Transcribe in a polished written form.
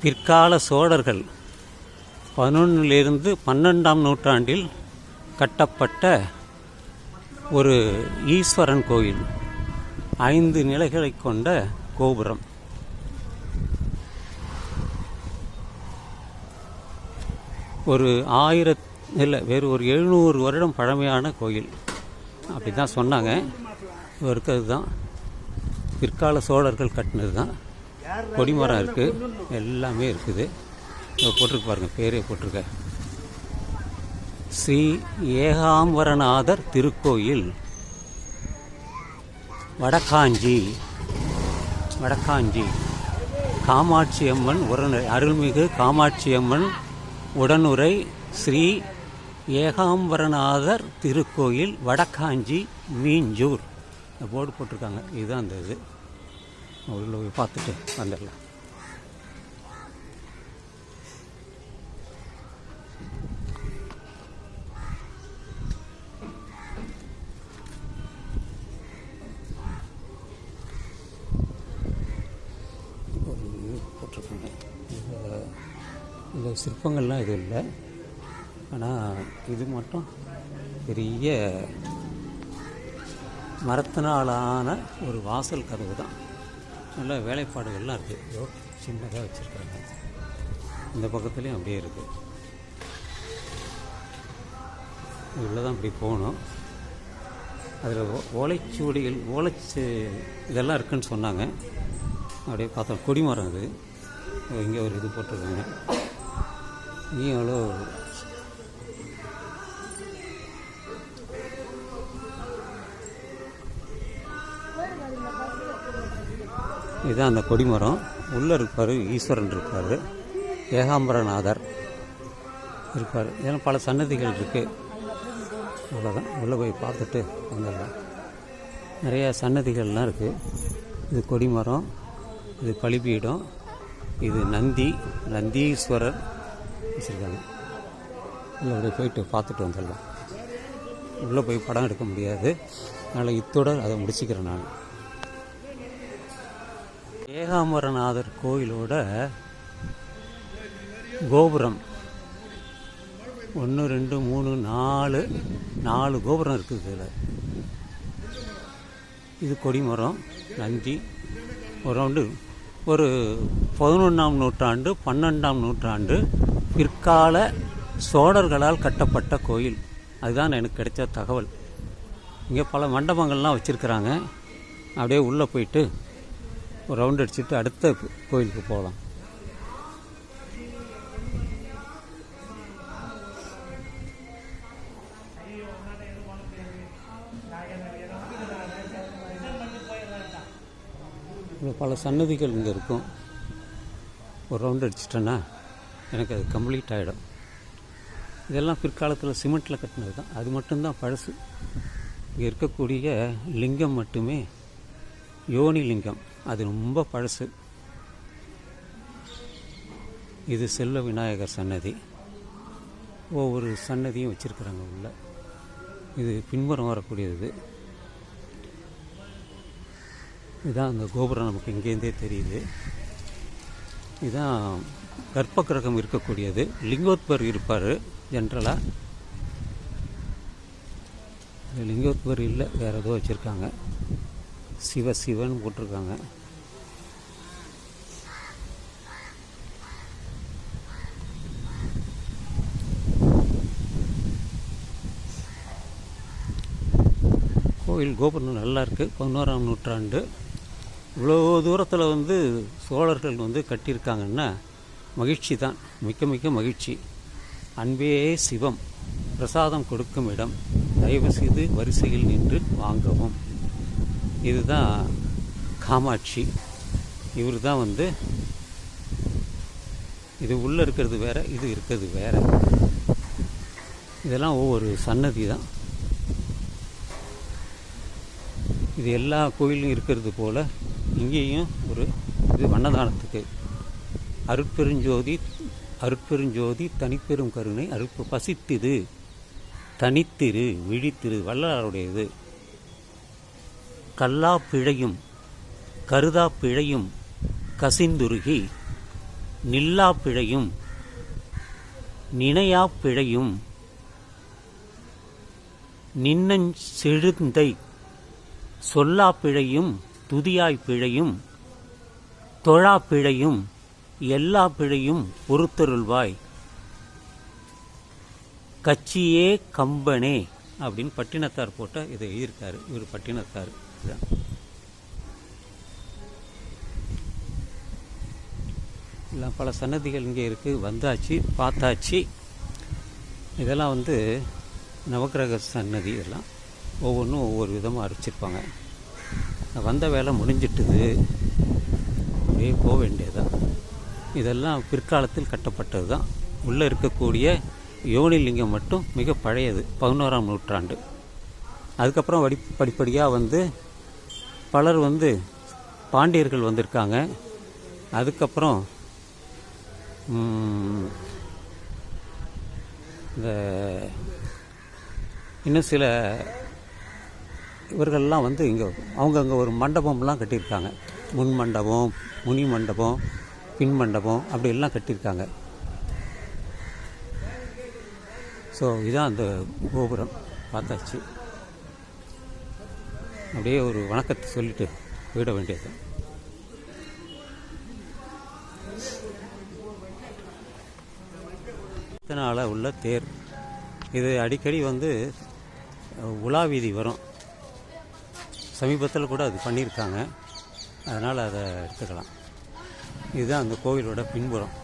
பிற்கால சோழர்கள் 11லிருந்து 12ஆம் நூற்றாண்டில் கட்டப்பட்ட ஒரு ஈஸ்வரன் கோயில். 5 நிலைகளை கொண்ட கோபுரம். ஒரு 1000 இல்லை, வேறு ஒரு 700 வருடம் பழமையான கோயில் அப்படி தான் சொன்னாங்க. இருக்கிறது தான் பிற்கால சோழர்கள் கட்டினது தான். கொடிமரம் இருக்குது, எல்லாமே இருக்குது. போட்டிருக்கு பாருங்கள், பேரே போட்டிருக்க. ஸ்ரீ ஏகாம்பரநாதர் திருக்கோயில், வடக்காஞ்சி. காமாட்சியம்மன் உடனுரை, அருள்மிகு காமாட்சியம்மன் உடனுரை ஸ்ரீ ஏகாம்பரநாதர் திருக்கோயில், வடக்காஞ்சி, மீஞ்சூர். போர்டு போட்டிருக்காங்க. இதுதான் அந்த இது. உள்ள போய் பார்த்துட்டு வந்துடலாம். போட்டிருக்காங்க. இந்த சிற்பங்கள்லாம் இது இல்லை, ஆனால் இது மட்டும் பெரிய மரத்தினாலான ஒரு வாசல் கதவு தான். நல்ல வேலைப்பாடுகள்லாம் இருக்குது. சின்னதாக வச்சுருக்காங்க. இந்த பக்கத்துலேயும் அப்படியே இருக்குது. இதில் தான் இப்படி போகணும். அதில் ஓலைச்சுவடிகள், இதெல்லாம் இருக்குதுன்னு சொன்னாங்க. அப்படியே பார்த்தோம். கொடிமரம் இது. இங்கே ஒரு இது போட்டிருக்காங்க. இங்கேயும் எவ்வளோ இதுதான் அந்த கொடிமரம். உள்ளே இருப்பார் ஈஸ்வரன் இருப்பார், ஏகாம்பரநாதர் இருப்பார். இதெல்லாம் பல சன்னதிகள் இருக்குது. அவ்வளோதான். உள்ளே போய் பார்த்துட்டு வந்துடலாம். நிறையா சன்னதிகள்லாம் இருக்குது. இது கொடிமரம், இது பலிபீடம், இது நந்தீஸ்வரர் வச்சுருக்காங்க. இல்லை அப்படியே போயிட்டு பார்த்துட்டு வந்துடலாம். உள்ளே போய் படம் எடுக்க முடியாது, அதனால் இத்தோடு அதை முடிச்சுக்கிறேன் நான். ஏகாம்பரநாதர் கோயிலோட கோபுரம் 1 2 3 4 கோபுரம் இருக்குது இதில். இது கொடிமரம், நந்தி. ஒரு 11ஆம் நூற்றாண்டு 12ஆம் நூற்றாண்டு பிற்கால சோழர்களால் கட்டப்பட்ட கோயில். அதுதான் எனக்கு கிடைச்ச தகவல். இங்கே பல மண்டபங்கள்லாம் வச்சுருக்கிறாங்க. அப்படியே உள்ளே போயிட்டு ஒரு ரவுண்ட் அடிச்சுட்டு அடுத்த கோயிலுக்கு போகலாம். பல சன்னதிகள் இங்கே இருக்கும். ஒரு ரவுண்ட் அடிச்சிட்டேன்னா எனக்கு அது கம்ப்ளீட் ஆகிடும். இதெல்லாம் பிற்காலத்தில் சிமெண்ட்டில் கட்டினது தான். அது மட்டும்தான் பழசு. இங்கே இருக்கக்கூடிய லிங்கம் மட்டுமே யோனி லிங்கம், அது ரொம்ப பழசு. இது செல்வ விநாயகர் சன்னதி. ஒவ்வொரு சன்னதியும் வச்சுருக்குறாங்க உள்ள. இது பின்புறம் வரக்கூடியது. இதுதான் அந்த கோபுரம், நமக்கு இங்கேருந்தே தெரியுது. இதுதான் கர்ப்ப கிரகம் இருக்கக்கூடியது. லிங்கோத்பர் இருப்பார் ஜென்ரலாக. லிங்கோத்பர் இல்லை, வேறு ஏதோ வச்சுருக்காங்க. சிவன் போட்டிருக்காங்க. கோயில் கோபுரம் நல்லா இருக்குது. 11ஆம் நூற்றாண்டு. இவ்வளோ தூரத்தில் சோழர்கள் கட்டியிருக்காங்கன்னா மகிழ்ச்சி தான், மிக்க மகிழ்ச்சி. அன்பே சிவம், பிரசாதம் கொடுக்கும் இடம், தயவு செய்து வரிசையில் நின்று வாங்கவும். இதுதான் காமாட்சி. இவர் தான் இது உள்ளே இருக்கிறது வேறு, இது இருக்கிறது வேறு. இதெல்லாம் ஒவ்வொரு சன்னதி தான். இது எல்லா கோயிலும் இருக்கிறது போல் இங்கேயும் ஒரு இது அன்னதானத்துக்கு. அருட்பெருஞ்சோதி தனிப்பெரும் கருணை அருப்பு பசித்திரு தனித்திரு விழித்திரு, வள்ளலாருடையது. கல்லா பிழையும் கருதா பிழையும் கசிந்துருகி நில்லா பிழையும் நினையா பிழையும் நின்னஞ் செழுந்தை சொல்லா பிழையும் துதியாய் பிழையும் தொழா பிழையும் எல்லா பிழையும் பொறுத்தருள்வாய் கச்சியே கம்பனே அப்படின்னு பட்டினத்தார் போட்ட இதை எழுதியிருக்காரு. இவர் பட்டினத்தார். எல்லாம் பல சன்னதிகள் இங்கே இருக்குது. வந்தாச்சு, பார்த்தாச்சு. இதெல்லாம் வந்து நவக்கிரக சன்னதி. இதெல்லாம் ஒவ்வொன்றும் ஒவ்வொரு விதமாக அரைச்சிருப்பாங்க. வந்த வேலை முடிஞ்சிட்டுது, அப்படியே போக வேண்டியதுதான். இதெல்லாம் பிற்காலத்தில் கட்டப்பட்டது தான். உள்ளே இருக்கக்கூடிய யோனிலிங்கம் மட்டும் மிக பழையது, 11ஆம் நூற்றாண்டு. அதுக்கப்புறம் படிப்படியாக வந்து பலர் வந்து பாண்டியர்கள் வந்திருக்காங்க. அதுக்கப்புறம் இந்த இன்னும் சில இவர்கள்லாம் வந்து இங்கே அங்கே ஒரு மண்டபம்லாம் கட்டியிருக்காங்க. முன் மண்டபம், முனி மண்டபம், பின் மண்டபம் அப்படி எல்லாம் கட்டியிருக்காங்க. ஸோ இதான் அந்த கோபுரம். பார்த்தாச்சு. அப்படியே ஒரு வணக்கத்தை சொல்லிட்டு போயிட வேண்டியது. இதனால் உள்ள தேர் இது அடிக்கடி வந்து உலாவீதி வரும். சமீபத்தில் கூட அது பண்ணியிருக்காங்க. அதனால் அதை எடுத்துக்கலாம். இதுதான் அந்த கோவிலோட பின்புறம்.